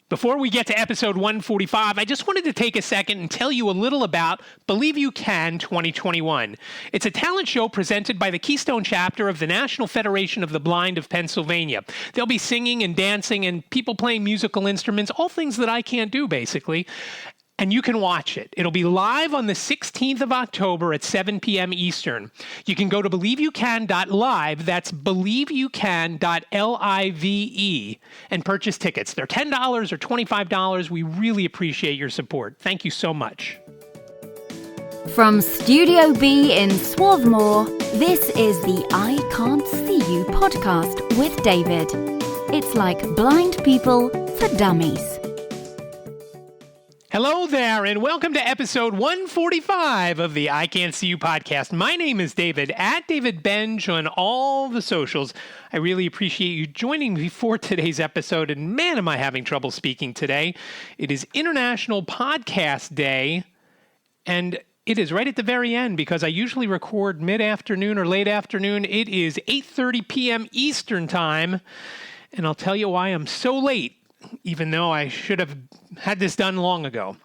Before we get to episode 145, I just wanted to take a second and tell you a little about Believe You Can 2021. It's a talent show presented by the Keystone chapter of the National Federation of the Blind of Pennsylvania. There'll be singing and dancing and people playing musical instruments, all things that I can't do, basically. And you can watch it. It'll be live on the 16th of October at 7 p.m. Eastern. You can go to BelieveYouCan.live, that's BelieveYouCan.live, and purchase tickets. They're $10 or $25. We really appreciate your support. Thank you so much. From Studio B in Swarthmore, this is the I Can't See You podcast with David. It's like blind people for dummies. Hello there, and welcome to episode 145 of the I Can't See You podcast. My name is David, at David Benj on all the socials. I really appreciate you joining me for today's episode, and man, am I having trouble speaking today. It is International Podcast Day, and it is right at the very end because I usually record mid-afternoon or late afternoon. It is 8:30 p.m. Eastern Time, and I'll tell you why I'm so late, even though I should have had this done long ago.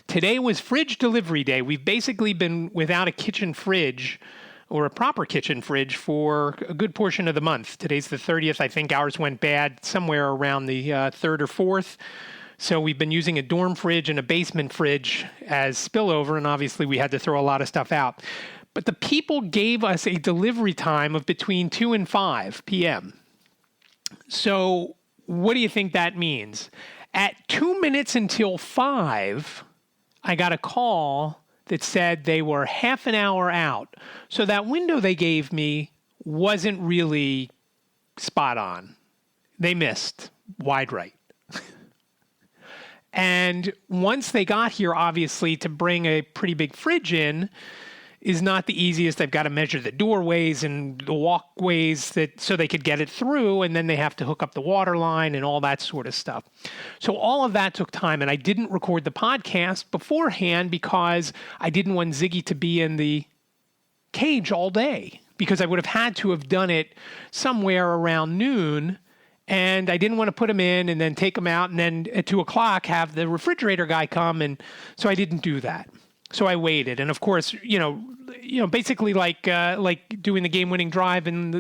Today was fridge delivery day. We've basically been without a kitchen fridge or a proper kitchen fridge for a good portion of the month. Today's the 30th. I think ours went bad somewhere around the 3rd or 4th. So we've been using a dorm fridge and a basement fridge as spillover, and obviously we had to throw a lot of stuff out. But the people gave us a delivery time of between 2 and 5 p.m. So what do you think that means? At 2 minutes until 5, I got a call that said they were half an hour out. So that window they gave me wasn't really spot on. They missed wide right. And once they got here, obviously, to bring a pretty big fridge in is not the easiest. They've got to measure the doorways and the walkways so they could get it through, and then they have to hook up the water line and all that sort of stuff. So all of that took time, and I didn't record the podcast beforehand because I didn't want Ziggy to be in the cage all day, because I would have had to have done it somewhere around noon, and I didn't want to put him in and then take him out and then at 2 o'clock have the refrigerator guy come, and so I didn't do that. So I waited, and of course, basically like doing the game-winning drive, and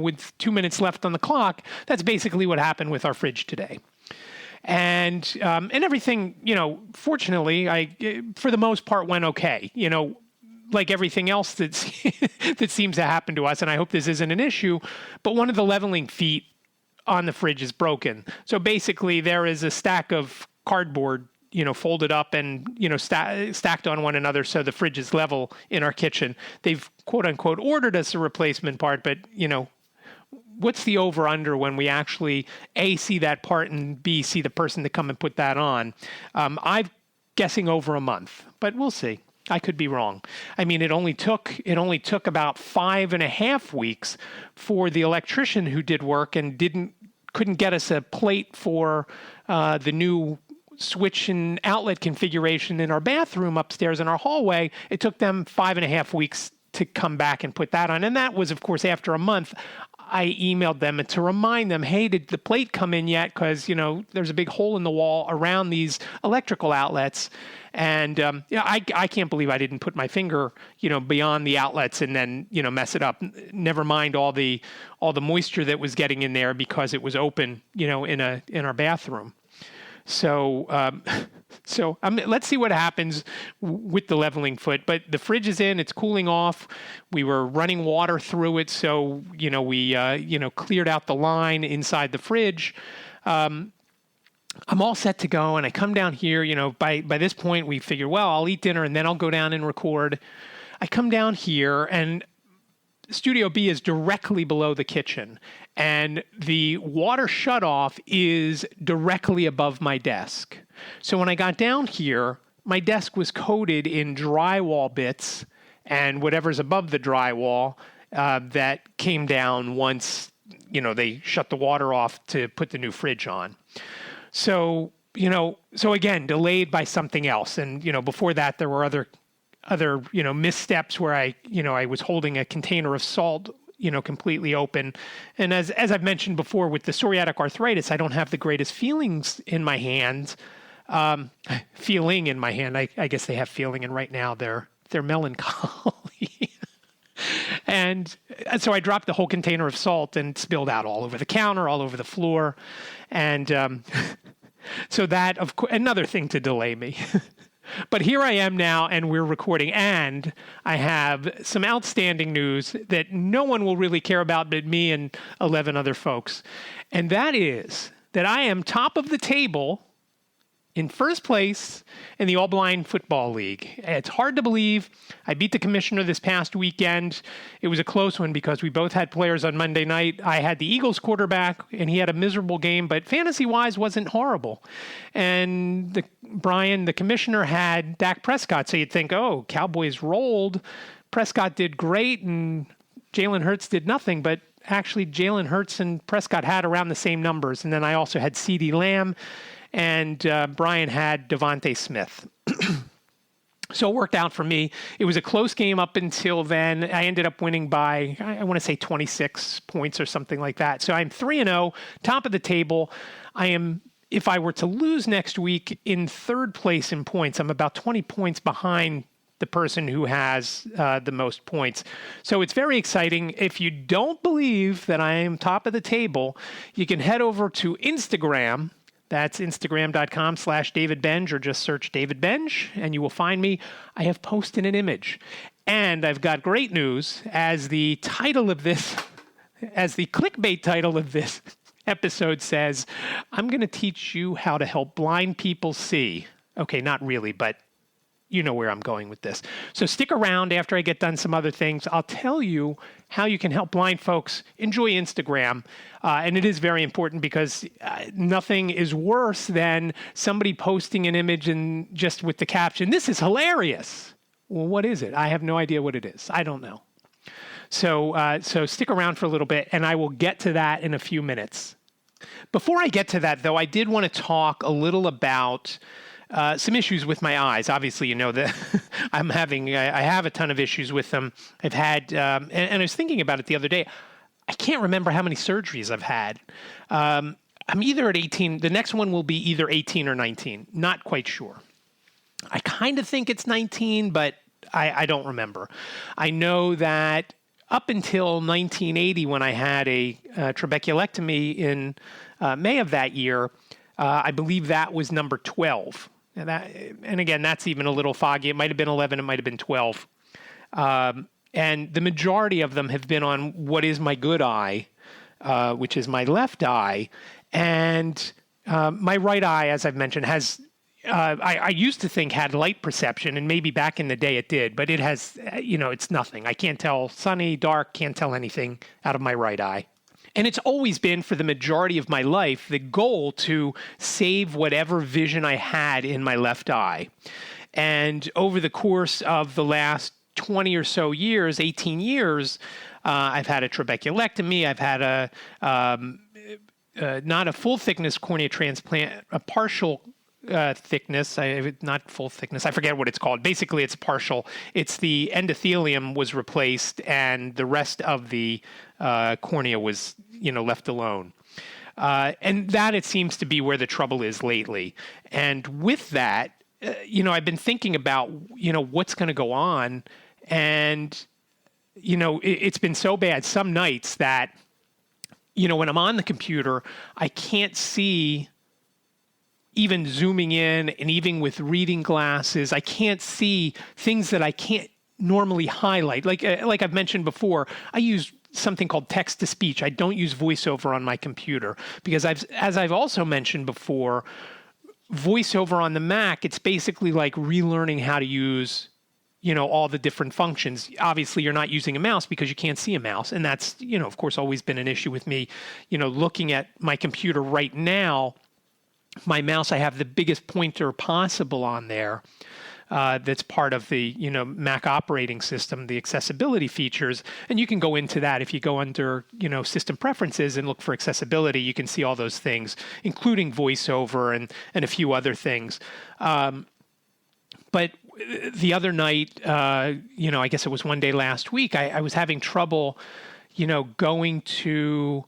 with 2 minutes left on the clock. That's basically what happened with our fridge today, and everything. Fortunately, for the most part went okay. Like everything else that seems to happen to us, and I hope this isn't an issue. But one of the leveling feet on the fridge is broken. So basically, there is a stack of cardboard, folded up and, stacked on one another so the fridge is level in our kitchen. They've, quote unquote, ordered us a replacement part, but, what's the over-under when we actually, A, see that part, and B, see the person to come and put that on? I'm guessing over a month, but we'll see. I could be wrong. I mean, it only took about 5.5 weeks for the electrician who did work and couldn't get us a plate for the new switch and outlet configuration in our bathroom upstairs in our hallway. It took them 5.5 weeks to come back and put that on. And that was, of course, after a month. I emailed them to remind them, hey, did the plate come in yet? Because, there's a big hole in the wall around these electrical outlets. And I can't believe I didn't put my finger, beyond the outlets and then, mess it up. Never mind all the moisture that was getting in there because it was open, in our bathroom. So let's see what happens with the leveling foot. But the fridge is in; it's cooling off. We were running water through it, so we cleared out the line inside the fridge. I'm all set to go, and I come down here. By this point, we figure, well, I'll eat dinner and then I'll go down and record. I come down here, and Studio B is directly below the kitchen, and the water shutoff is directly above my desk. So when I got down here, my desk was coated in drywall bits and whatever's above the drywall that came down once, they shut the water off to put the new fridge on. So again, delayed by something else. And, before that, there were other missteps where I was holding a container of salt completely open. And as I've mentioned before, with the psoriatic arthritis, I don't have the greatest feelings in my hands. Feeling in my hand. I guess they have feeling, and right now they're melancholy. And so I dropped the whole container of salt and spilled out all over the counter, all over the floor. And so that, of course, another thing to delay me. But here I am now, and we're recording, and I have some outstanding news that no one will really care about but me and 11 other folks. And that is that I am top of the table in first place in the All Blind Football League. It's hard to believe. I beat the commissioner this past weekend. It was a close one because we both had players on Monday night. I had the Eagles quarterback, and he had a miserable game, but fantasy-wise wasn't horrible. And Brian, the commissioner, had Dak Prescott, so you'd think, oh, Cowboys rolled. Prescott did great, and Jalen Hurts did nothing, but actually Jalen Hurts and Prescott had around the same numbers. And then I also had CeeDee Lamb, and Brian had Devontae Smith. So it worked out for me. It was a close game up until then. I ended up winning by, I want to say 26 points or something like that. So I'm 3-0, top of the table. I am, if I were to lose next week, in third place in points. I'm about 20 points behind the person who has the most points. So it's very exciting. If you don't believe that I am top of the table, you can head over to Instagram. That's Instagram.com/DavidBenge, or just search David Benge and you will find me. I have posted an image. And I've got great news. As the clickbait title of this episode says, I'm going to teach you how to help blind people see. Okay, not really, but you know where I'm going with this. So stick around. After I get done some other things, I'll tell you how you can help blind folks enjoy Instagram. And it is very important because nothing is worse than somebody posting an image and just with the caption, "This is hilarious." Well, what is it? I have no idea what it is. I don't know. So stick around for a little bit, and I will get to that in a few minutes. Before I get to that, though, I did want to talk a little about some issues with my eyes. Obviously, you know that I have a ton of issues with them. I've had, and I was thinking about it the other day. I can't remember how many surgeries I've had. I'm either at 18. The next one will be either 18 or 19. Not quite sure. I kind of think it's 19, but I don't remember. I know that up until 1980, when I had a trabeculectomy in May of that year, I believe that was number 12. And again, that's even a little foggy. It might have been 11. It might have been 12. And the majority of them have been on what is my good eye, which is my left eye. And my right eye, as I've mentioned, has, I used to think had light perception, and maybe back in the day it did, but it has, it's nothing. I can't tell sunny, dark, can't tell anything out of my right eye. And it's always been, for the majority of my life, the goal to save whatever vision I had in my left eye. And over the course of the last 20 or so years, 18 years, I've had a trabeculectomy. I've had not a full thickness cornea transplant, a partial thickness, not full thickness. I forget what it's called. Basically, it's partial. It's the endothelium was replaced, and the rest of the cornea was, left alone. And that, it seems to be where the trouble is lately. And with that, I've been thinking about, what's going to go on. And, it's been so bad some nights that, when I'm on the computer, I can't see. Even zooming in, and even with reading glasses, I can't see things that I can't normally highlight. Like I've mentioned before, I use something called text-to-speech. I don't use VoiceOver on my computer because as I've also mentioned before, VoiceOver on the Mac, it's basically like relearning how to use, all the different functions. Obviously, you're not using a mouse because you can't see a mouse. And that's, of course, always been an issue with me. Looking at my computer right now, my mouse, I have the biggest pointer possible on there. That's part of the, Mac operating system, the accessibility features. And you can go into that if you go under, system preferences and look for accessibility. You can see all those things, including VoiceOver and a few other things. But the other night, I guess it was one day last week, I was having trouble, going to,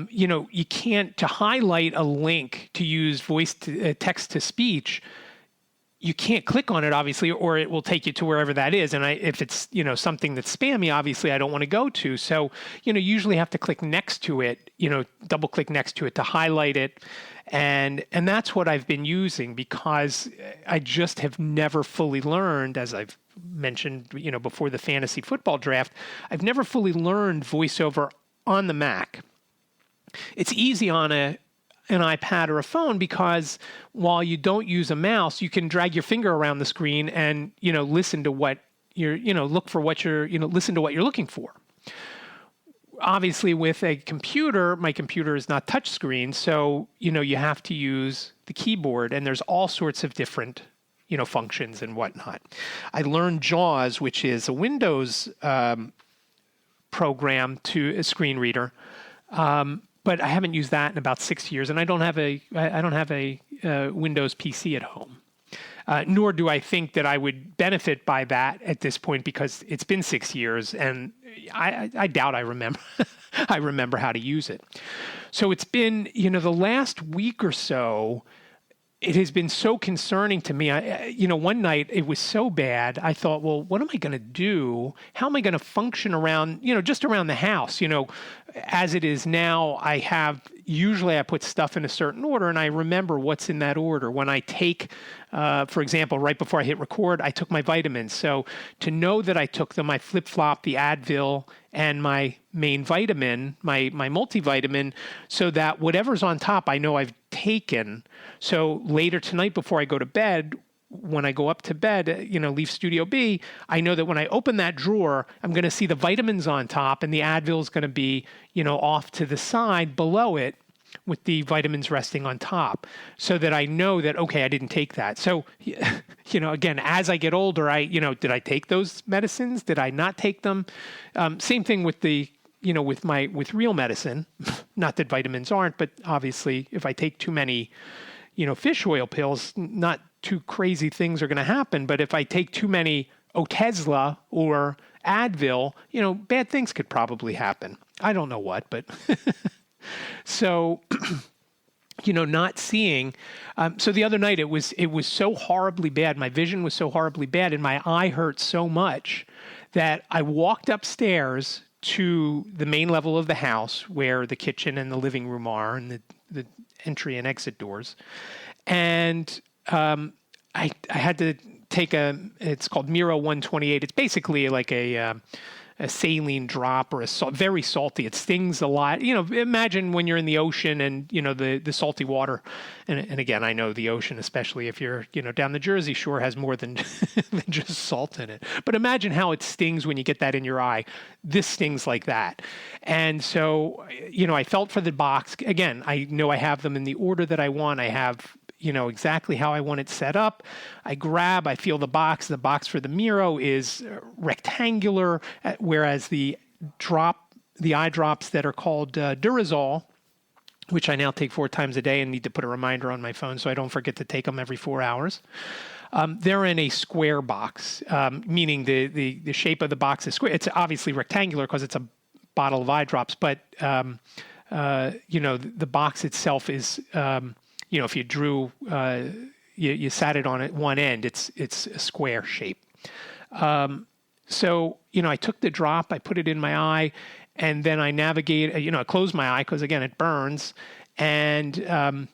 you can't, to highlight a link to use text to speech, you can't click on it, obviously, or it will take you to wherever that is. And if it's, something that's spammy, obviously, I don't want to go to. So, usually have to click next to it, double click next to it to highlight it. And that's what I've been using, because I just have never fully learned, as I've mentioned, before the fantasy football draft, I've never fully learned VoiceOver on the Mac. It's easy on an iPad or a phone, because while you don't use a mouse, you can drag your finger around the screen and, listen to what you're, look for what you're, listen to what you're looking for. Obviously, with a computer, my computer is not touchscreen, so, you have to use the keyboard, and there's all sorts of different, functions and whatnot. I learned JAWS, which is a Windows program to a screen reader. But I haven't used that in about 6 years, and I don't have a Windows PC at home. Nor do I think that I would benefit by that at this point, because it's been 6 years, and I doubt I remember I remember how to use it. So it's been, the last week or so, it has been so concerning to me. One night it was so bad, I thought, well, what am I going to do? How am I going to function around, just around the house? As it is now, usually I put stuff in a certain order, and I remember what's in that order. When I take, for example, right before I hit record, I took my vitamins. So to know that I took them, I flip-flopped the Advil and my main vitamin, my multivitamin, so that whatever's on top, I know I've taken. So later tonight, before I go to bed, when I go up to bed, leave Studio B, I know that when I open that drawer, I'm going to see the vitamins on top, and the Advil is going to be, off to the side below it, with the vitamins resting on top, so that I know that, okay, I didn't take that. So, again, as I get older, did I take those medicines? Did I not take them? Same thing with with real medicine. Not that vitamins aren't, but obviously if I take too many, fish oil pills, not too crazy things are going to happen. But if I take too many Otezla or Advil, bad things could probably happen. I don't know what, but so, not seeing. So the other night it was so horribly bad. My vision was so horribly bad, and my eye hurt so much that I walked upstairs to the main level of the house, where the kitchen and the living room are, and the entry and exit doors. And I had to take it's called Miro 128. It's basically like a saline drop, or very salty. It stings a lot. Imagine when you're in the ocean and, the salty water. And again, I know the ocean, especially if you're, down the Jersey Shore, has more than, than just salt in it. But imagine how it stings when you get that in your eye. This stings like that. And so, I felt for the box. Again, I know I have them in the order that I want. I have, exactly how I want it set up. I feel the box. The box for the Miro is rectangular, whereas the eye drops that are called Durezol, which I now take 4 times a day and need to put a reminder on my phone so I don't forget to take them every 4 hours. They're in a square box, meaning the shape of the box is square. It's obviously rectangular because it's a bottle of eye drops, but the box itself is, if you drew, you sat it on at one end, it's a square shape. So, I took the drop, I put it in my eye, and then I I closed my eye because, again, it burns, and,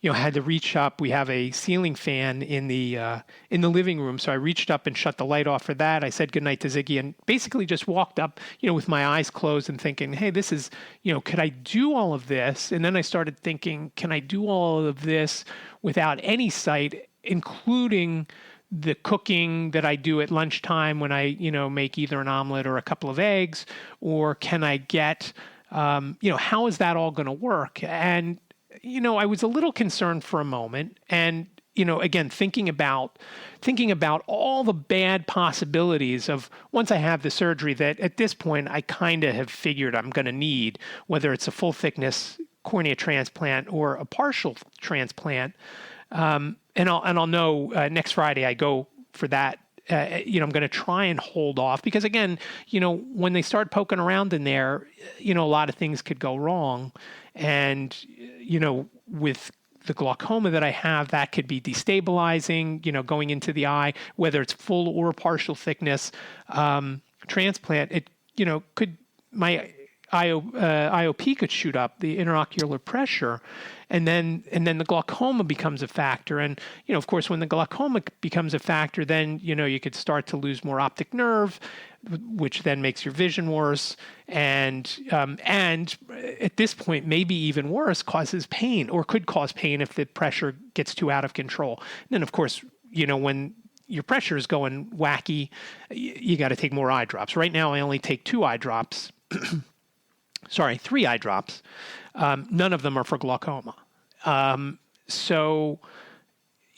had to reach up. We have a ceiling fan in the living room, so I reached up and shut the light off for that. I said goodnight to Ziggy and basically just walked up, with my eyes closed and thinking, hey, this is, could I do all of this? And then I started thinking, can I do all of this without any sight, including the cooking that I do at lunchtime when I, make either an omelet or a couple of eggs, or can I get, how is that all going to work? And, I was a little concerned for a moment, and, again, thinking about all the bad possibilities of once I have the surgery that at this point I kind of have figured I'm going to need, whether it's a full thickness cornea transplant or a partial transplant. And I'll know next Friday I go for that I'm going to try and hold off because, again, when they start poking around in there, a lot of things could go wrong. And, with the glaucoma that I have, that could be destabilizing, going into the eye, whether it's full or partial thickness transplant. It, my IOP could shoot up, the interocular pressure, and then the glaucoma becomes a factor. And, of course, when the glaucoma becomes a factor, then, you could start to lose more optic nerve, which then makes your vision worse. And at this point, maybe even worse, causes pain or could cause pain if the pressure gets too out of control. And then, of course, when your pressure is going wacky, you got to take more eye drops. Right now, I only take 2 eye drops. Sorry, 3 eye drops. None of them are for glaucoma. So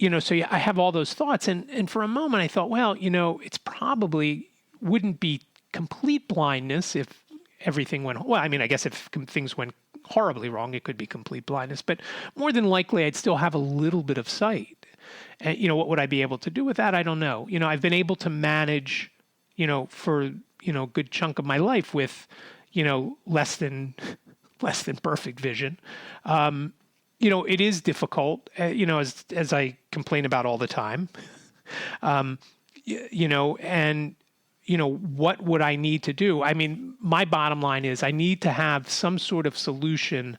I have all those thoughts. And for a moment I thought, well, it's probably wouldn't be complete blindness if everything went, well, I mean, I guess if things went horribly wrong, it could be complete blindness, but more than likely I'd still have a little bit of sight. And, what would I be able to do with that? I don't know. I've been able to manage, for, a good chunk of my life with, less than perfect vision. It is difficult, as I complain about all the time. What would I need to do? I mean, my bottom line is I need to have some sort of solution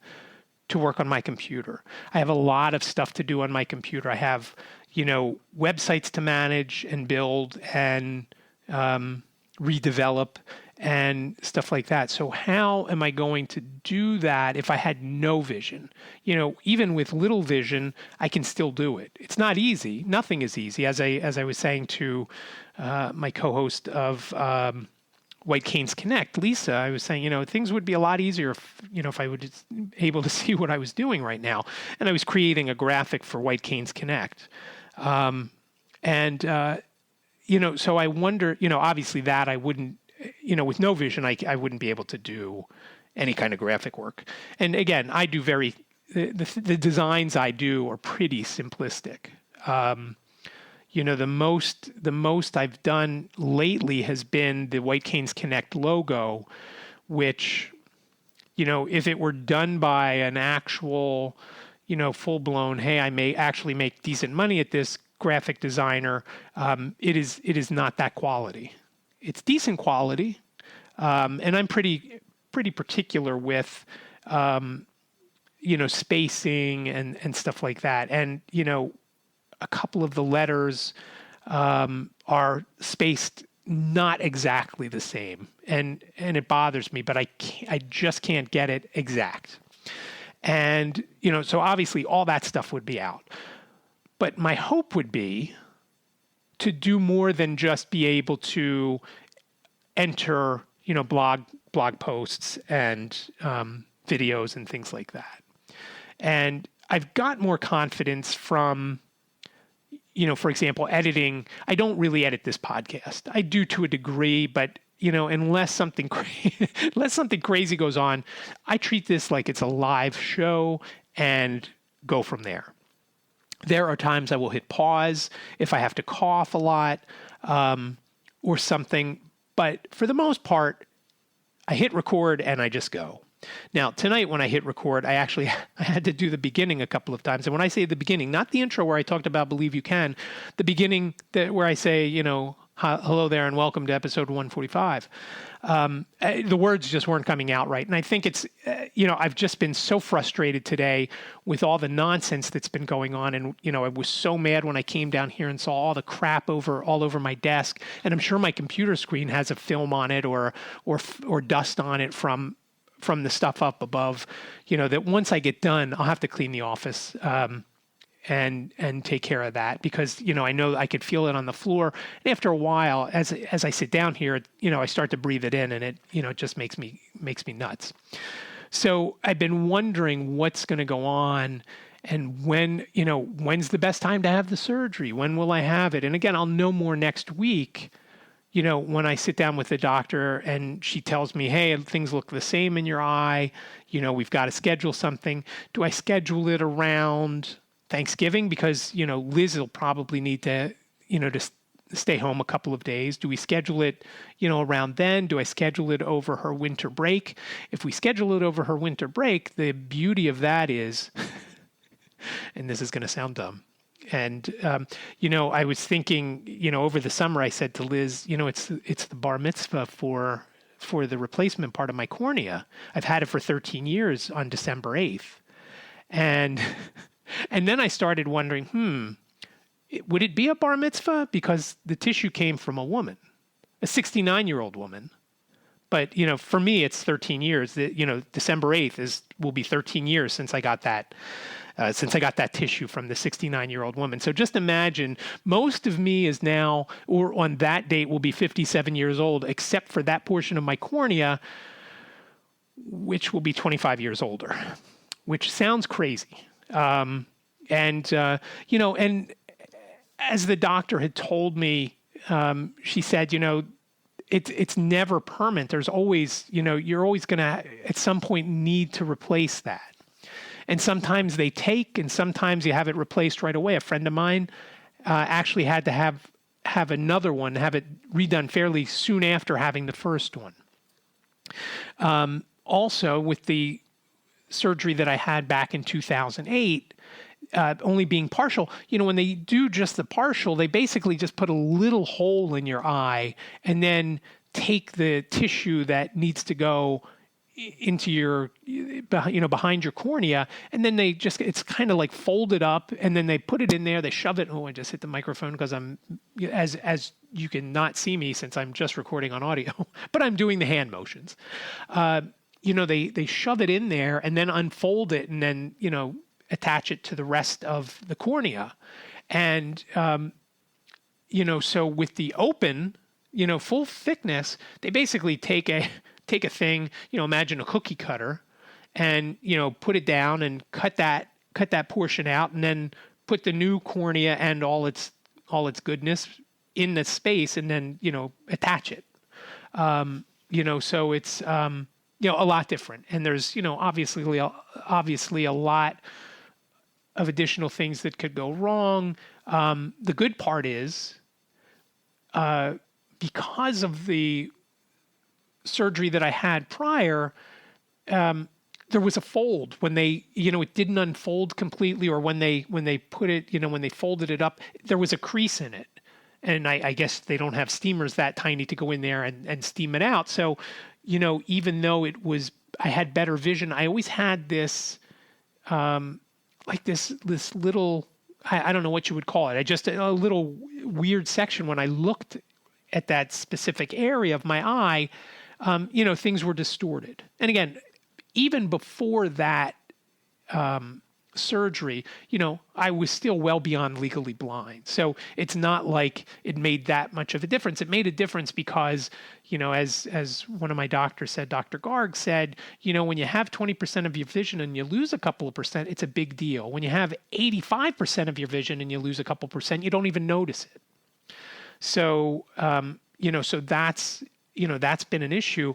to work on my computer. I have a lot of stuff to do on my computer. I have, websites to manage and build and redevelop and stuff like that. So how am I going to do that if I had no vision? Even with little vision, I can still do it. It's not easy. Nothing is easy. As I was saying to my co-host of White Canes Connect, Lisa, I was saying, things would be a lot easier if I was able to see what I was doing right now. And I was creating a graphic for White Canes Connect. So I wonder, obviously that I wouldn't, with no vision, I wouldn't be able to do any kind of graphic work. And again, I do the designs I do are pretty simplistic. The most I've done lately has been the White Canes Connect logo, which, if it were done by an actual, full blown, hey, I may actually make decent money at this graphic designer, it is not that quality. It's decent quality, and I'm pretty particular with, spacing and stuff like that. And a couple of the letters are spaced not exactly the same, and it bothers me. But I just can't get it exact. And so obviously all that stuff would be out. But my hope would be to do more than just be able to enter, blog posts and videos and things like that. And I've got more confidence from, for example, editing. I don't really edit this podcast. I do to a degree, but unless something crazy goes on, I treat this like it's a live show and go from there. There are times I will hit pause if I have to cough a lot or something. But for the most part, I hit record and I just go. Now, tonight when I hit record, I had to do the beginning a couple of times. And when I say the beginning, not the intro where I talked about Believe You Can, the beginning where I say, hello there and welcome to episode 145. The words just weren't coming out right. And I think it's, I've just been so frustrated today with all the nonsense that's been going on. And, I was so mad when I came down here and saw all the crap all over my desk. And I'm sure my computer screen has a film on it or dust on it from the stuff up above, that once I get done, I'll have to clean the office, and take care of that because, I know I could feel it on the floor. And after a while, as I sit down here, I start to breathe it in and it, it just makes me nuts. So I've been wondering what's going to go on and when's the best time to have the surgery? When will I have it? And again, I'll know more next week, when I sit down with the doctor and she tells me, hey, things look the same in your eye, we've got to schedule something. Do I schedule it around Thanksgiving? Because, Liz will probably need to, to stay home a couple of days? Do we schedule it, around then? Do I schedule it over her winter break? If we schedule it over her winter break, the beauty of that is, and this is going to sound dumb, and, I was thinking, over the summer, I said to Liz, it's the bar mitzvah for the replacement part of my cornea. I've had it for 13 years on December 8th. And then I started wondering, would it be a bar mitzvah? Because the tissue came from a woman, a 69-year-old woman. But, for me, it's 13 years. December 8th will be 13 years since I got that tissue from the 69-year-old woman. So just imagine, most of me is now, or on that date, will be 57 years old, except for that portion of my cornea, which will be 25 years older, which sounds crazy. And as the doctor had told me, she said, it's never permanent. There's always, you're always going to, at some point, need to replace that. And sometimes they take, and sometimes you have it replaced right away. A friend of mine actually had to have another one, have it redone fairly soon after having the first one. Also, with the surgery that I had back in 2008, only being partial, when they do just the partial, they basically just put a little hole in your eye and then take the tissue that needs to go into your, behind your cornea, and then it's kind of like folded up, and then they put it in there, they shove it. Oh, I just hit the microphone because I'm, as you can not see me since I'm just recording on audio, but I'm doing the hand motions. They shove it in there and then unfold it and then, attach it to the rest of the cornea. And, so with the open, full thickness, they basically take a thing, imagine a cookie cutter, and, put it down and cut that portion out, and then put the new cornea and all its goodness in the space, and then, attach it. So it's, a lot different. And there's, obviously a lot of additional things that could go wrong. The good part is, because of the surgery that I had prior, there was a fold when they, it didn't unfold completely, or when they put it, when they folded it up, there was a crease in it. And I guess they don't have steamers that tiny to go in there and steam it out. So, even though I had better vision, I always had this, this little, I don't know what you would call it. A little weird section when I looked at that specific area of my eye, things were distorted. And again, even before that surgery, I was still well beyond legally blind. So it's not like it made that much of a difference. It made a difference because, as one of my doctors said, Dr. Garg said, when you have 20% of your vision and you lose a couple of percent, it's a big deal. When you have 85% of your vision and you lose a couple percent, you don't even notice it. So, so that's been an issue.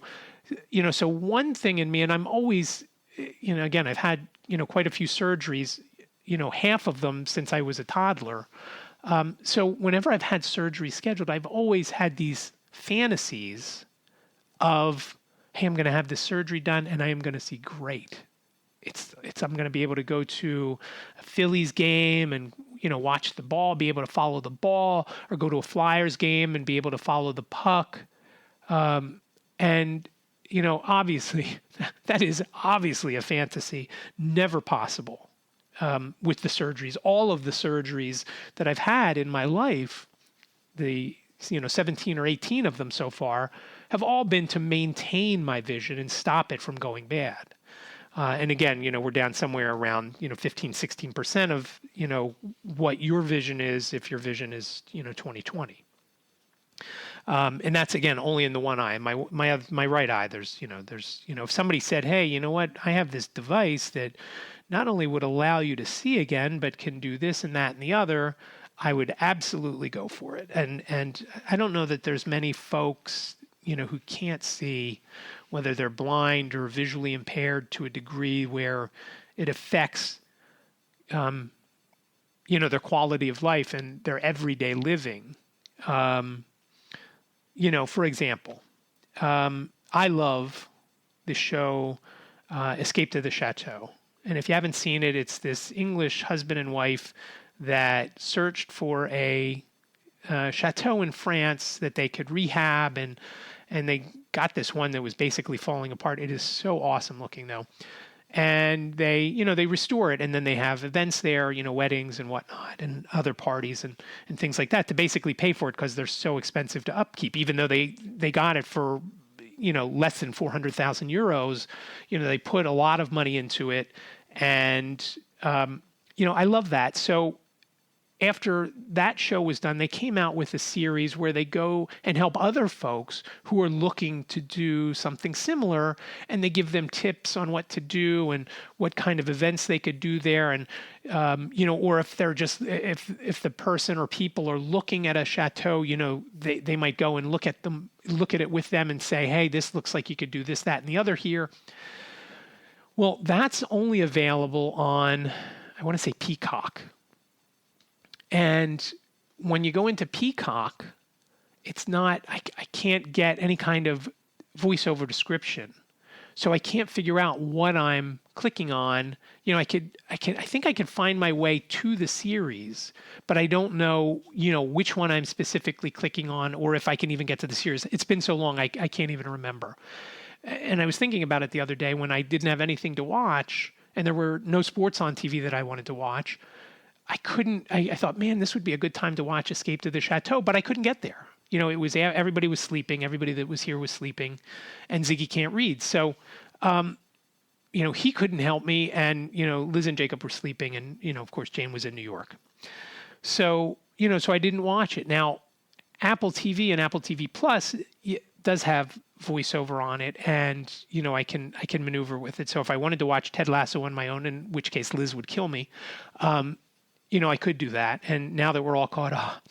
So one thing in me, and I'm always, again, I've had, quite a few surgeries, half of them since I was a toddler. So whenever I've had surgery scheduled, I've always had these fantasies of, hey, I'm going to have this surgery done and I am going to see great. I'm going to be able to go to a Phillies game and, watch the ball, be able to follow the ball, or go to a Flyers game and be able to follow the puck. Obviously, that is obviously a fantasy, never possible with the surgeries. All of the surgeries that I've had in my life, the 17 or 18 of them so far, have all been to maintain my vision and stop it from going bad. And again, we're down somewhere around, 15, 16% of, what your vision is if your vision is, 20/20. And that's, again, only in the one eye. My right eye, there's, if somebody said, hey, you know what, I have this device that not only would allow you to see again, but can do this and that and the other, I would absolutely go for it. And I don't know that there's many folks, who can't see, whether they're blind or visually impaired to a degree where it affects, their quality of life and their everyday living. For example, I love the show Escape to the Chateau. And if you haven't seen it, it's this English husband and wife that searched for a chateau in France that they could rehab, and they got this one that was basically falling apart. It is so awesome looking, though. And they restore it, and then they have events there, weddings and whatnot, and other parties and things like that to basically pay for it, because they're so expensive to upkeep, even though they got it for less than 400,000 euros. They put a lot of money into it, and I love that. So after that show was done, they came out with a series where they go and help other folks who are looking to do something similar, and they give them tips on what to do and what kind of events they could do there. And, or if they're just, if the person or people are looking at a chateau, they might go and look at it with them and say, hey, this looks like you could do this, that, and the other here. Well, that's only available on, I want to say, Peacock. And when you go into Peacock, it's not, I can't get any kind of voiceover description. So I can't figure out what I'm clicking on. I think I could find my way to the series, but I don't know, which one I'm specifically clicking on, or if I can even get to the series. It's been so long, I can't even remember. And I was thinking about it the other day when I didn't have anything to watch and there were no sports on TV that I wanted to watch. I thought, man, this would be a good time to watch Escape to the Chateau, but I couldn't get there. Everybody was sleeping. Everybody that was here was sleeping, and Ziggy can't read. So, he couldn't help me, and, Liz and Jacob were sleeping, and, of course, Jane was in New York. So, so I didn't watch it. Now, Apple TV and Apple TV Plus does have voiceover on it, and, I can maneuver with it. So if I wanted to watch Ted Lasso on my own, in which case Liz would kill me, I could do that. And now that we're all caught up,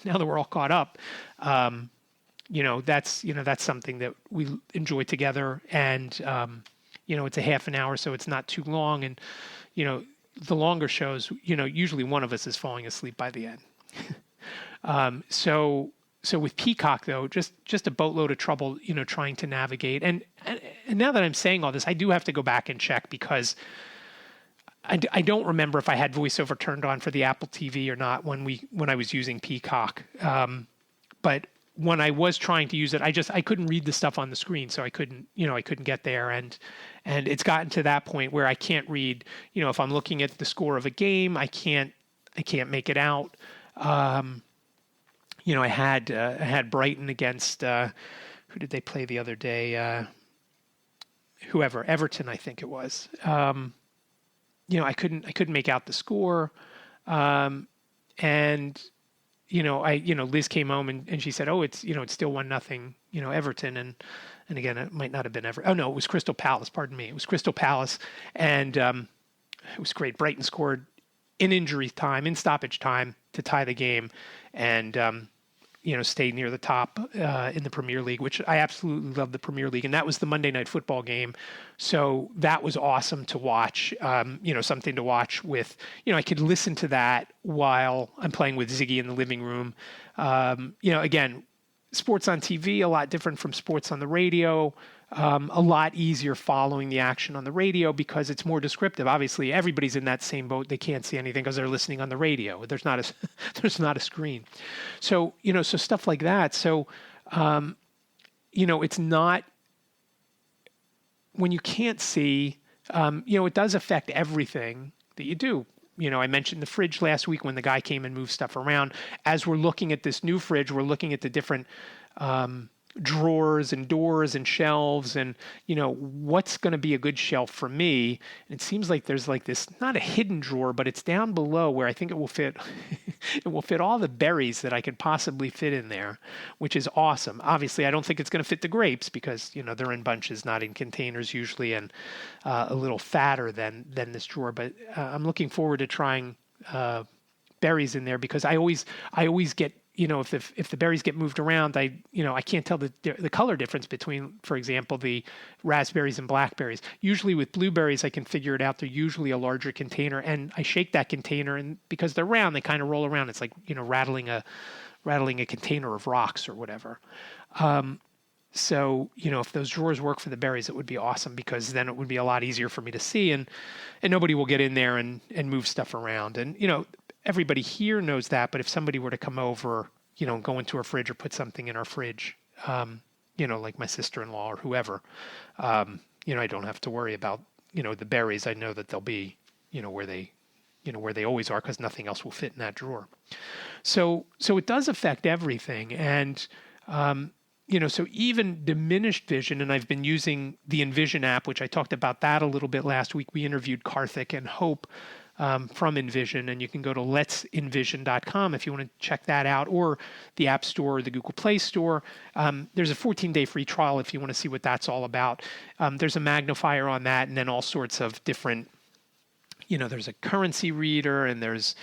that's something that we enjoy together. And, it's a half an hour, so it's not too long. And, the longer shows, usually one of us is falling asleep by the end. So with Peacock, though, just a boatload of trouble, trying to navigate. And now that I'm saying all this, I do have to go back and check, because I don't remember if I had voiceover turned on for the Apple TV or not when I was using Peacock. But when I was trying to use it, I couldn't read the stuff on the screen, so I couldn't get there. And it's gotten to that point where I can't read. If I'm looking at the score of a game, I can't make it out. I had Brighton against who did they play the other day? Everton, I think it was. I couldn't make out the score. And Liz came home and she said, oh, it's still 1-0, Everton. And again, it might not have been Everton. Oh no, it was Crystal Palace. Pardon me. It was Crystal Palace. And, it was great. Brighton scored in stoppage time to tie the game. And, stayed near the top in the Premier League, which I absolutely love the Premier League. And that was the Monday Night Football game. So that was awesome to watch, something to watch with, I could listen to that while I'm playing with Ziggy in the living room. Again, sports on TV, a lot different from sports on the radio. A lot easier following the action on the radio because it's more descriptive. Obviously, everybody's in that same boat. They can't see anything because they're listening on the radio. There's not a screen. So, so stuff like that. So, it's not, when you can't see, it does affect everything that you do. I mentioned the fridge last week when the guy came and moved stuff around. As we're looking at this new fridge, we're looking at the different, drawers and doors and shelves and, what's going to be a good shelf for me. And it seems like there's like this, not a hidden drawer, but it's down below where I think it will fit, all the berries that I could possibly fit in there, which is awesome. Obviously, I don't think it's going to fit the grapes because, they're in bunches, not in containers usually, and a little fatter than this drawer. But I'm looking forward to trying berries in there, because I always get, if the berries get moved around, I can't tell the color difference between, for example, the raspberries and blackberries. Usually with blueberries, I can figure it out. They're usually a larger container, and I shake that container, and because they're round, they kind of roll around. It's like, rattling a container of rocks or whatever. So, if those drawers work for the berries, it would be awesome, because then it would be a lot easier for me to see, and nobody will get in there and move stuff around. And, everybody here knows that, but if somebody were to come over, go into our fridge or put something in our fridge, like my sister-in-law or whoever, I don't have to worry about, the berries. I know that they'll be, where they always are, because nothing else will fit in that drawer. So it does affect everything. And, so even diminished vision, and I've been using the Envision app, which I talked about that a little bit last week. We interviewed Karthik and Hope from Envision, and you can go to let'senvision.com if you want to check that out, or the App Store or the Google Play Store. There's a 14-day free trial if you want to see what that's all about. There's a magnifier on that, and then all sorts of different, there's a currency reader, and there's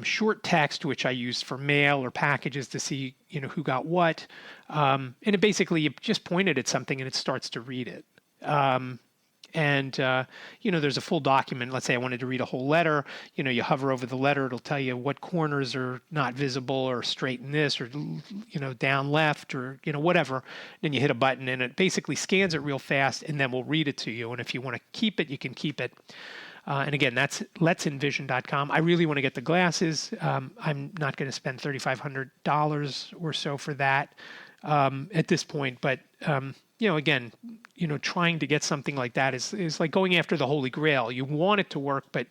short text, which I use for mail or packages to see, who got what. And it basically, you just pointed at something and it starts to read it. There's a full document. Let's say I wanted to read a whole letter. You hover over the letter, it'll tell you what corners are not visible, or straighten this, or, down left, or, whatever. Then you hit a button and it basically scans it real fast, and then we'll read it to you. And if you want to keep it, you can keep it. And again, that's let'senvision.com. I really want to get the glasses. I'm not going to spend $3,500 or so for that at this point. But, again, trying to get something like that is like going after the Holy Grail. You want it to work, but,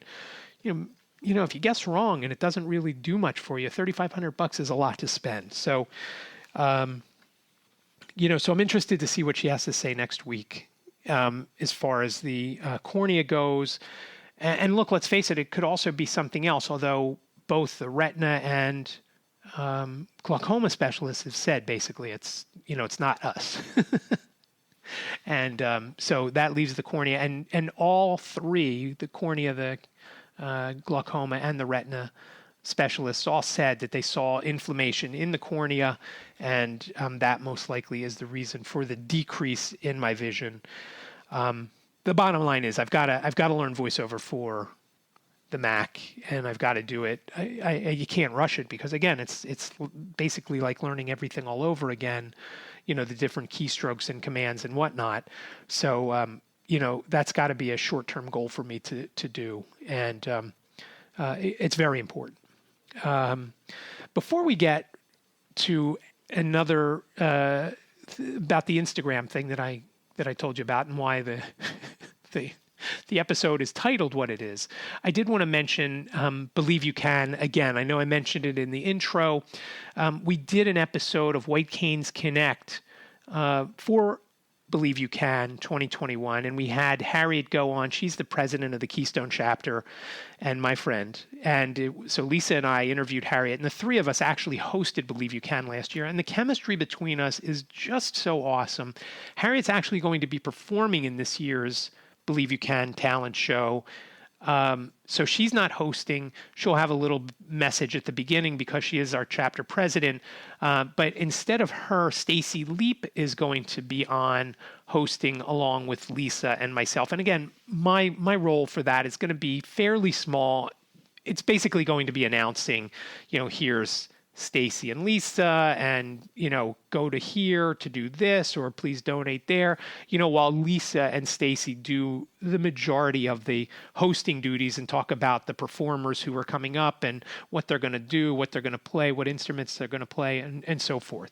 if you guess wrong and it doesn't really do much for you, $3,500 is a lot to spend. So, so I'm interested to see what she has to say next week as far as the cornea goes. And look, let's face it, it could also be something else, although both the retina and glaucoma specialists have said basically it's not us. And so that leaves the cornea, and all three, the cornea, the glaucoma, and the retina specialists all said that they saw inflammation in the cornea, and that most likely is the reason for the decrease in my vision. The bottom line is I've got to learn voiceover for the Mac, and I've got to do it. You can't rush it, because again, it's basically like learning everything all over again. The different keystrokes and commands and whatnot. So that's got to be a short-term goal for me to do, and it's very important. Before we get to another about the Instagram thing that I told you about, and why the episode is titled what it is, I did want to mention Believe You Can again. I know I mentioned it in the intro. We did an episode of White Canes Connect for Believe You Can 2021, and we had Harriet go on. She's the president of the Keystone chapter and my friend. And so Lisa and I interviewed Harriet, and the three of us actually hosted Believe You Can last year, and the chemistry between us is just so awesome. Harriet's actually going to be performing in this year's Believe You Can talent show. So she's not hosting. She'll have a little message at the beginning because she is our chapter president. But instead of her, Stacy Leap is going to be on hosting along with Lisa and myself. And again, my role for that is going to be fairly small. It's basically going to be announcing, here's Stacy and Lisa, and, go to here to do this, or please donate there, while Lisa and Stacy do the majority of the hosting duties and talk about the performers who are coming up and what they're going to do, what they're going to play, what instruments they're going to play, and so forth.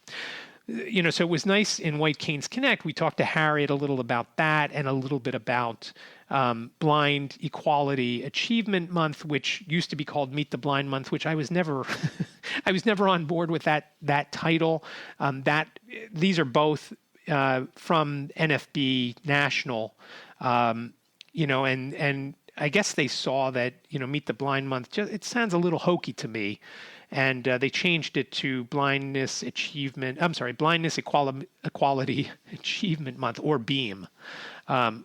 So it was nice in White Canes Connect. We talked to Harriet a little about that, and a little bit about Blind Equality Achievement Month, which used to be called Meet the Blind Month, which I was never on board with that title. These are both from NFB National, and I guess they saw that Meet the Blind Month. It sounds a little hokey to me. and they changed it to Blindness Equality Achievement Month, or BEAM,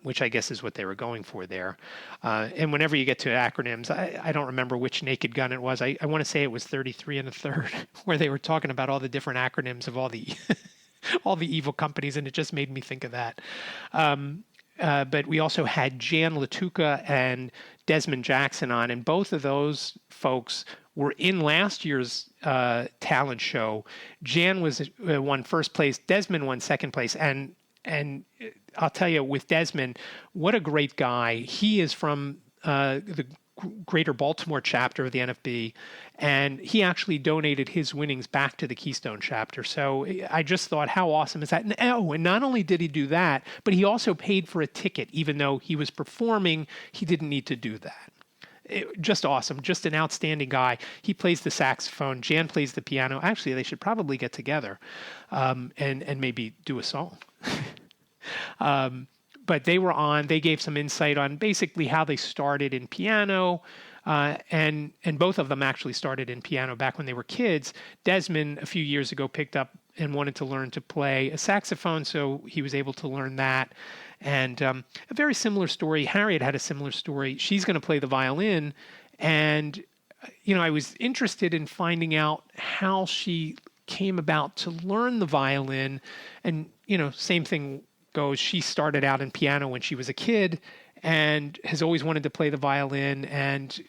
which I guess is what they were going for there. And whenever you get to acronyms, I don't remember which Naked Gun it was. I want to say it was 33 and a third, where they were talking about all the different acronyms of all the all the evil companies, and it just made me think of that. But we also had Jan Latuca and Desmond Jackson on, and both of those folks were in last year's talent show. Jan won first place, Desmond won second place, and I'll tell you, with Desmond, what a great guy. He is from the Greater Baltimore chapter of the NFB, and he actually donated his winnings back to the Keystone chapter. So I just thought, how awesome is that? And not only did he do that, but he also paid for a ticket. Even though he was performing, he didn't need to do that. Just awesome. Just an outstanding guy. He plays the saxophone. Jan plays the piano. Actually, they should probably get together and maybe do a song. But they were on. They gave some insight on basically how they started in piano, and both of them actually started in piano back when they were kids. Desmond, a few years ago, picked up and wanted to learn to play a saxophone, so he was able to learn that. And a very similar story. Harriet had a similar story. She's going to play the violin, and I was interested in finding out how she came about to learn the violin. And same thing goes. She started out in piano when she was a kid and has always wanted to play the violin. And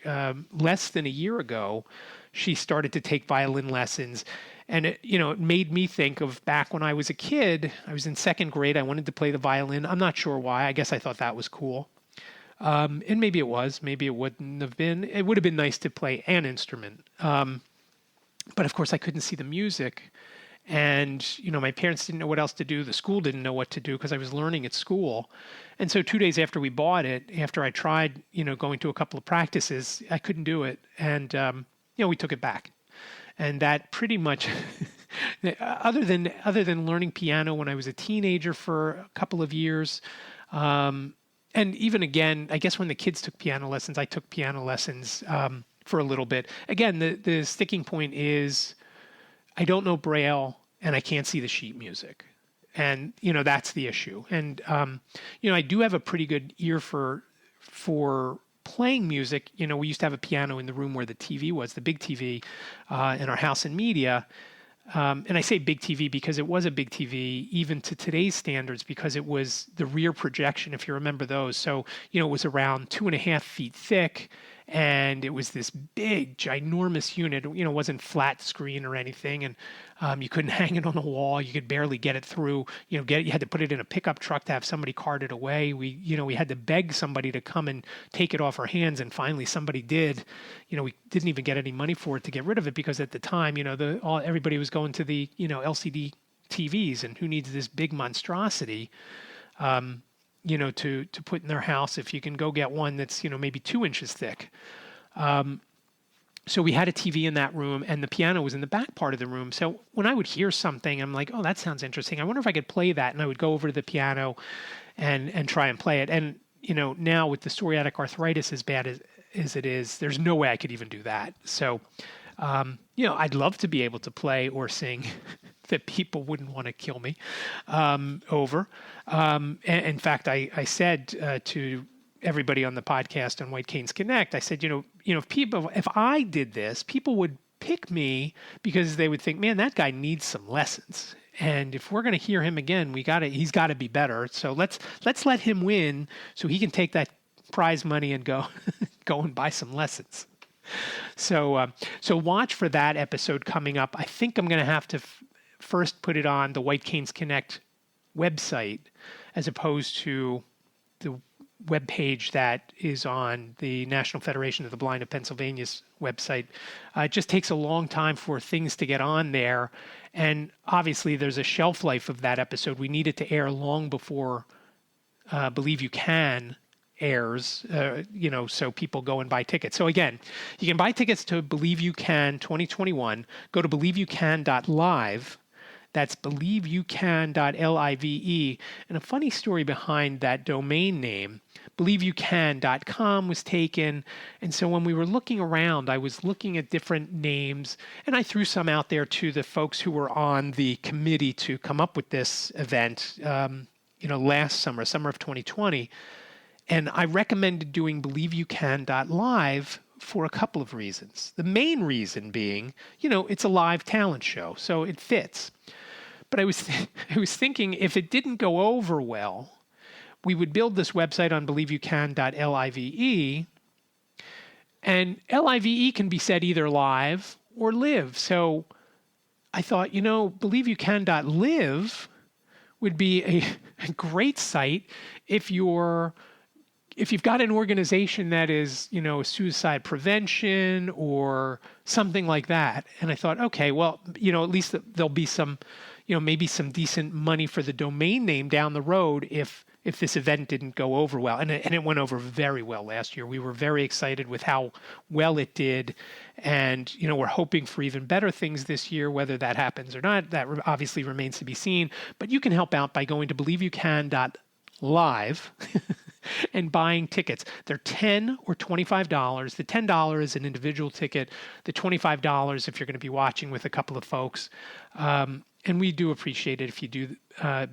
less than a year ago, she started to take violin lessons. And it made me think of back when I was a kid. I was in second grade. I wanted to play the violin. I'm not sure why. I guess I thought that was cool. And maybe it was. Maybe it wouldn't have been. It would have been nice to play an instrument. But of course, I couldn't see the music. And, my parents didn't know what else to do. The school didn't know what to do because I was learning at school. And so 2 days after we bought it, after I tried, going to a couple of practices, I couldn't do it. And, we took it back. And that pretty much, other than learning piano when I was a teenager for a couple of years, and even again, I guess when the kids took piano lessons, I took piano lessons for a little bit. Again, the sticking point is I don't know Braille and I can't see the sheet music. And, that's the issue. And, I do have a pretty good ear for playing music. We used to have a piano in the room where the TV was, the big TV in our house in media. And I say big TV because it was a big TV even to today's standards, because it was the rear projection, if you remember those. So, it was around 2.5 feet thick. And it was this big, ginormous unit. It wasn't flat screen or anything, and you couldn't hang it on the wall. You could barely get it through. You had to put it in a pickup truck to have somebody cart it away. We had to beg somebody to come and take it off our hands, and finally somebody did. We didn't even get any money for it to get rid of it, because at the time, everybody was going to the LCD TVs, and who needs this big monstrosity? To put in their house if you can go get one that's, maybe 2 inches thick. So we had a TV in that room, and the piano was in the back part of the room. So when I would hear something, I'm like, oh, that sounds interesting. I wonder if I could play that. And I would go over to the piano and try and play it. And, now with the psoriatic arthritis as bad as it is, there's no way I could even do that. So, I'd love to be able to play or sing that people wouldn't want to kill me over. In fact, I said to everybody on the podcast on White Canes Connect, I said, if I did this, people would pick me because they would think, man, that guy needs some lessons. And if we're going to hear him again, he's got to be better. So let's let him win so he can take that prize money and go and buy some lessons. So watch for that episode coming up. I think I'm going to have to first put it on the White Canes Connect website as opposed to the web page that is on the National Federation of the Blind of Pennsylvania's website. It just takes a long time for things to get on there. And obviously there's a shelf life of that episode. We need it to air long before Believe You Can airs, so people go and buy tickets. So again, you can buy tickets to Believe You Can 2021. Go to believeyoucan.live. That's believeyoucan.live. And a funny story behind that domain name, believeyoucan.com was taken. And so when we were looking around, I was looking at different names, and I threw some out there to the folks who were on the committee to come up with this event, last summer of 2020. And I recommended doing believeyoucan.live for a couple of reasons. The main reason being, it's a live talent show, so it fits. But I was thinking if it didn't go over well, we would build this website on believeyoucan.live, and live can be said either live or live. So I thought, believeyoucan.live would be a great site if you've got an organization that is, suicide prevention or something like that. And I thought, okay, well, at least there'll be some, maybe some decent money for the domain name down the road if this event didn't go over well. And it went over very well last year. We were very excited with how well it did. And, we're hoping for even better things this year. Whether that happens or not, that obviously remains to be seen. But you can help out by going to believeyoucan.live and buying tickets. They're $10 or $25. The $10 is an individual ticket. The $25 if you're going to be watching with a couple of folks. And we do appreciate it if you do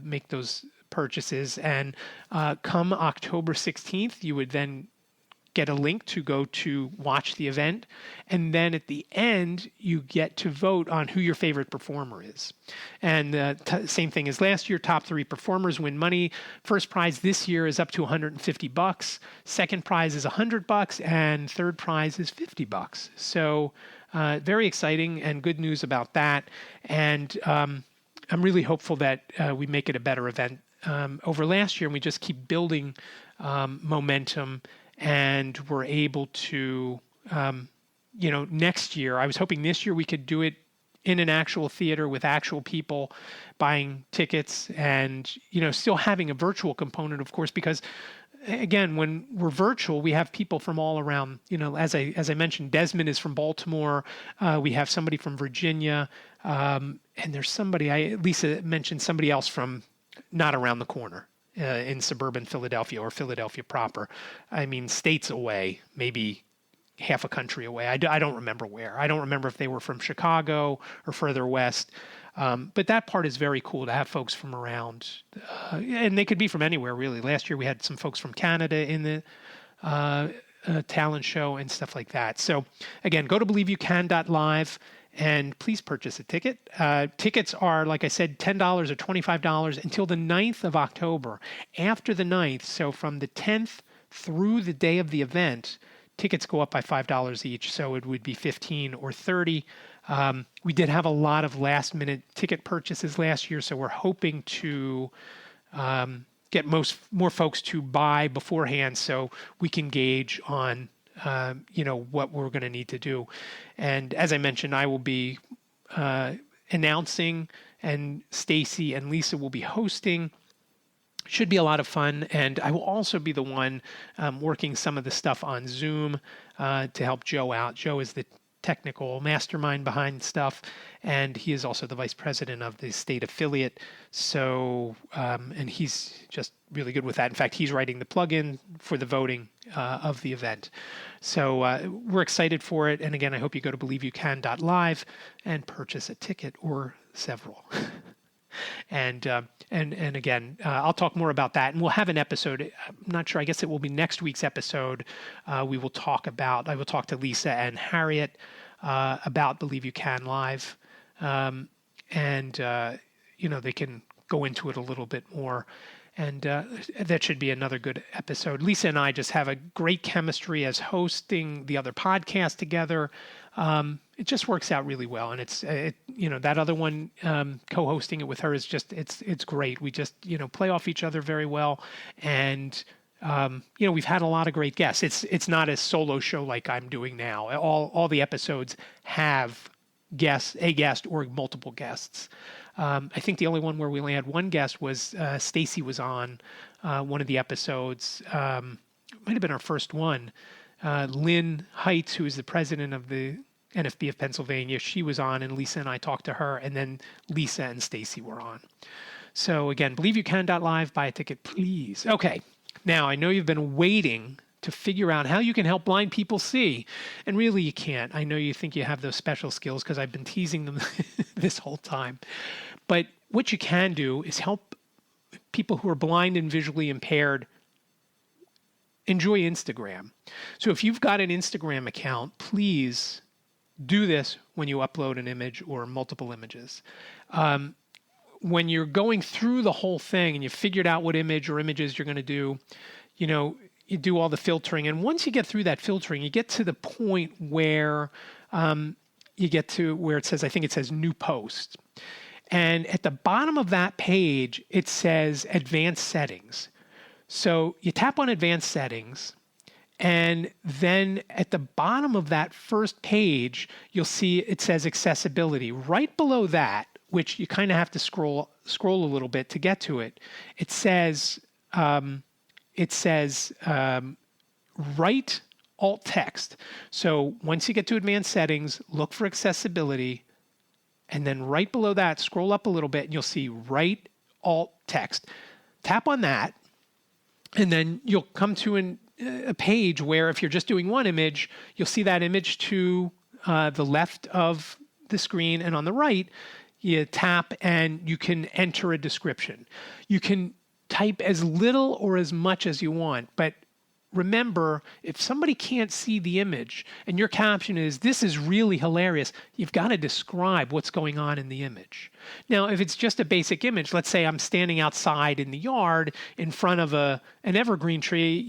make those purchases. And come October 16th, you would then get a link to go to watch the event. And then at the end, you get to vote on who your favorite performer is. And same thing as last year, top 3 performers win money. First prize this year is up to $150. Second prize is $100, and third prize is $50. So very exciting and good news about that. And I'm really hopeful that we make it a better event over last year, and we just keep building momentum. And we're able to, next year, I was hoping this year we could do it in an actual theater with actual people buying tickets and, still having a virtual component, of course, because again, when we're virtual, we have people from all around, as I mentioned, Desmond is from Baltimore. We have somebody from Virginia. And there's somebody, Lisa mentioned somebody else from not around the corner. In suburban Philadelphia or Philadelphia proper. I mean, states away, maybe half a country away. I don't remember where. I don't remember if they were from Chicago or further west. But that part is very cool to have folks from around. And they could be from anywhere, really. Last year we had some folks from Canada in the talent show and stuff like that. So again, go to believeyoucan.live. And please purchase a ticket. Tickets are, like I said, $10 or $25 until the 9th of October. After the 9th, so from the 10th through the day of the event, tickets go up by $5 each. So it would be $15 or $30. We did have a lot of last-minute ticket purchases last year, so we're hoping to get more folks to buy beforehand so we can gauge on what we're going to need to do. And as I mentioned, I will be announcing, and Stacy and Lisa will be hosting. Should be a lot of fun. And I will also be the one working some of the stuff on Zoom to help Joe out. Joe is the technical mastermind behind stuff, and he is also the vice president of the state affiliate. So, and he's just really good with that. In fact, he's writing the plugin for the voting of the event. So we're excited for it. And again, I hope you go to believeyoucan.live and purchase a ticket or several. And again, I'll talk more about that, and we'll have an episode. I'm not sure. I guess it will be next week's episode. I will talk to Lisa and Harriet about Believe You Can Live, and they can go into it a little bit more. And that should be another good episode. Lisa and I just have a great chemistry as hosting the other podcast together. It just works out really well. And that other one, co-hosting it with her is just, it's great. We just, play off each other very well. And, we've had a lot of great guests. It's not a solo show like I'm doing now. All the episodes have a guest or multiple guests. I think the only one where we only had one guest was Stacy was on one of the episodes. It might have been our first one. Lynn Heights, who is the president of the NFB of Pennsylvania. She was on, and Lisa and I talked to her, and then Lisa and Stacy were on. So again, BelieveYouCan.live, buy a ticket, please. Okay, now I know you've been waiting to figure out how you can help blind people see, and really you can't. I know you think you have those special skills because I've been teasing them this whole time. But what you can do is help people who are blind and visually impaired enjoy Instagram. So if you've got an Instagram account, please do this when you upload an image or multiple images. When you're going through the whole thing and you figured out what image or images you're going to do, you do all the filtering. And once you get through that filtering, you get to the point where you get to where it says, I think it says new post. And at the bottom of that page, it says advanced settings. So you tap on advanced settings, and then at the bottom of that first page, you'll see it says accessibility. Right below that, which you kind of have to scroll a little bit to get to it, it says write alt text. So once you get to advanced settings, look for accessibility, and then right below that, scroll up a little bit, and you'll see write alt text. Tap on that, and then you'll come to a page where if you're just doing one image, you'll see that image to the left of the screen, and on the right, you tap and you can enter a description. You can type as little or as much as you want, but remember, if somebody can't see the image and your caption is, "This is really hilarious," you've got to describe what's going on in the image. Now, if it's just a basic image, let's say I'm standing outside in the yard in front of an evergreen tree,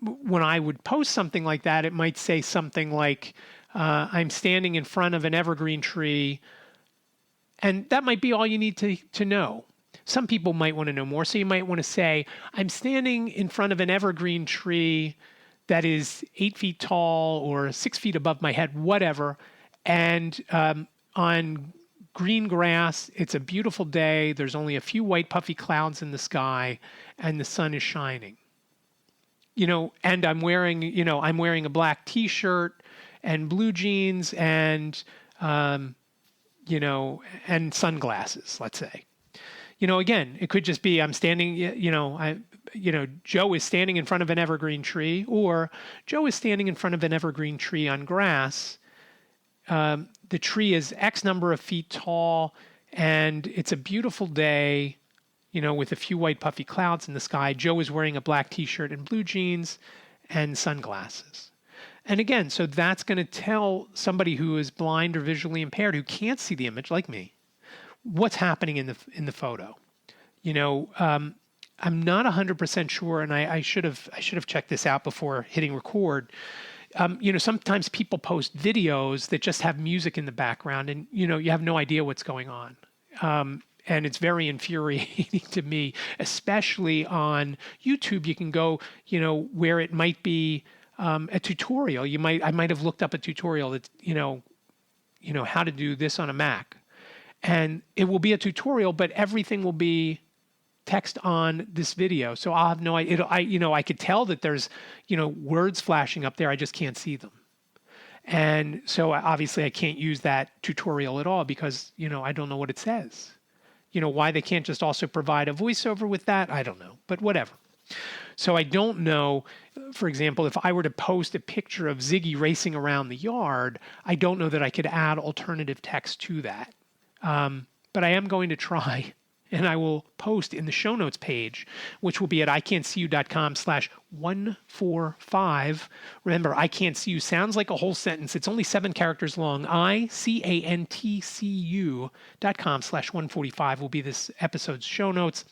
when I would post something like that, it might say something like, I'm standing in front of an evergreen tree, and that might be all you need to know. Some people might want to know more. So you might want to say, I'm standing in front of an evergreen tree that is 8 feet tall or 6 feet above my head, whatever. And on green grass, it's a beautiful day. There's only a few white puffy clouds in the sky, and the sun is shining. And I'm wearing a black T-shirt and blue jeans and sunglasses, let's say. Again, it could just be I'm standing, Joe is standing in front of an evergreen tree, or Joe is standing in front of an evergreen tree on grass. The tree is X number of feet tall, and it's a beautiful day, with a few white puffy clouds in the sky. Joe is wearing a black T-shirt and blue jeans and sunglasses. And again, so that's going to tell somebody who is blind or visually impaired who can't see the image, like me, what's happening in the photo. I'm not 100% sure, and I should have checked this out before hitting record. Sometimes people post videos that just have music in the background, and you have no idea what's going on. And it's very infuriating to me, especially on YouTube. You can go, where it might be a tutorial. I might have looked up a tutorial that, how to do this on a Mac. And it will be a tutorial, but everything will be text on this video. So I'll have no idea. I could tell that there's, words flashing up there. I just can't see them. And so obviously I can't use that tutorial at all because, I don't know what it says. Why they can't just also provide a voiceover with that, I don't know, but whatever. So I don't know, for example, if I were to post a picture of Ziggy racing around the yard, I don't know that I could add alternative text to that. But I am going to try, and I will post in the show notes page, which will be at ican'tseeyou.com/145. Remember, I can't see you sounds like a whole sentence. It's only 7 characters long. ican'tseeyou.com/145 will be this episode's show notes.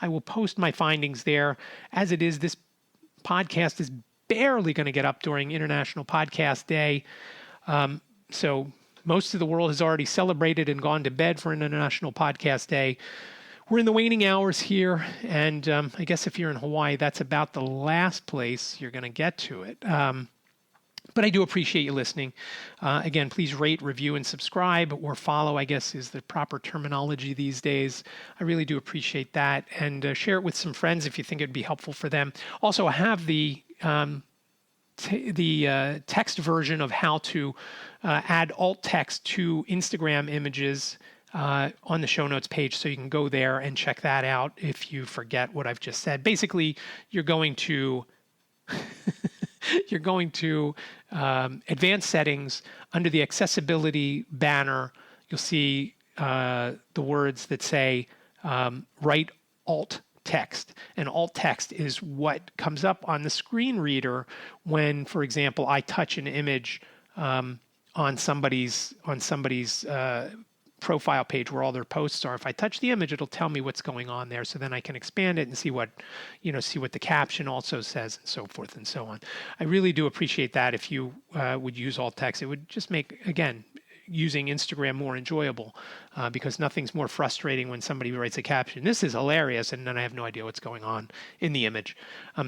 I will post my findings there. As it is, this podcast is barely going to get up during International Podcast Day. So most of the world has already celebrated and gone to bed for International Podcast Day. We're in the waning hours here, and I guess if you're in Hawaii, that's about the last place you're going to get to it. But I do appreciate you listening. Again, please rate, review, and subscribe, or follow, I guess, is the proper terminology these days. I really do appreciate that. And share it with some friends if you think it would be helpful for them. Also, I have the text version of how to add alt text to Instagram images on the show notes page, so you can go there and check that out if you forget what I've just said. Basically, you're going to advanced settings. Under the accessibility banner, you'll see the words that say write alt text. And alt text is what comes up on the screen reader when, for example, I touch an image on somebody's profile page where all their posts are. If I touch the image, it'll tell me what's going on there. So then I can expand it and see what the caption also says, and so forth and so on. I really do appreciate that. If you would use alt text, it would just make, again, using Instagram more enjoyable, because nothing's more frustrating when somebody writes a caption, "This is hilarious," and then I have no idea what's going on in the image.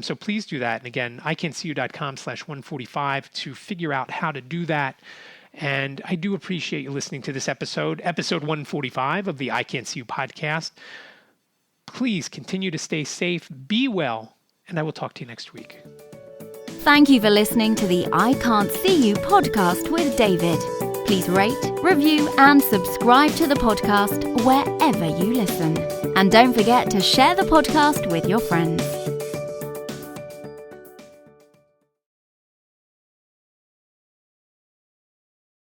So please do that. And again, ican'tseeyou.com/145 to figure out how to do that. And I do appreciate you listening to this episode 145 of the I Can't See You podcast. Please continue to stay safe, be well, and I will talk to you next week. Thank you for listening to the I Can't See You podcast with David. Please rate, review, and subscribe to the podcast wherever you listen. And don't forget to share the podcast with your friends.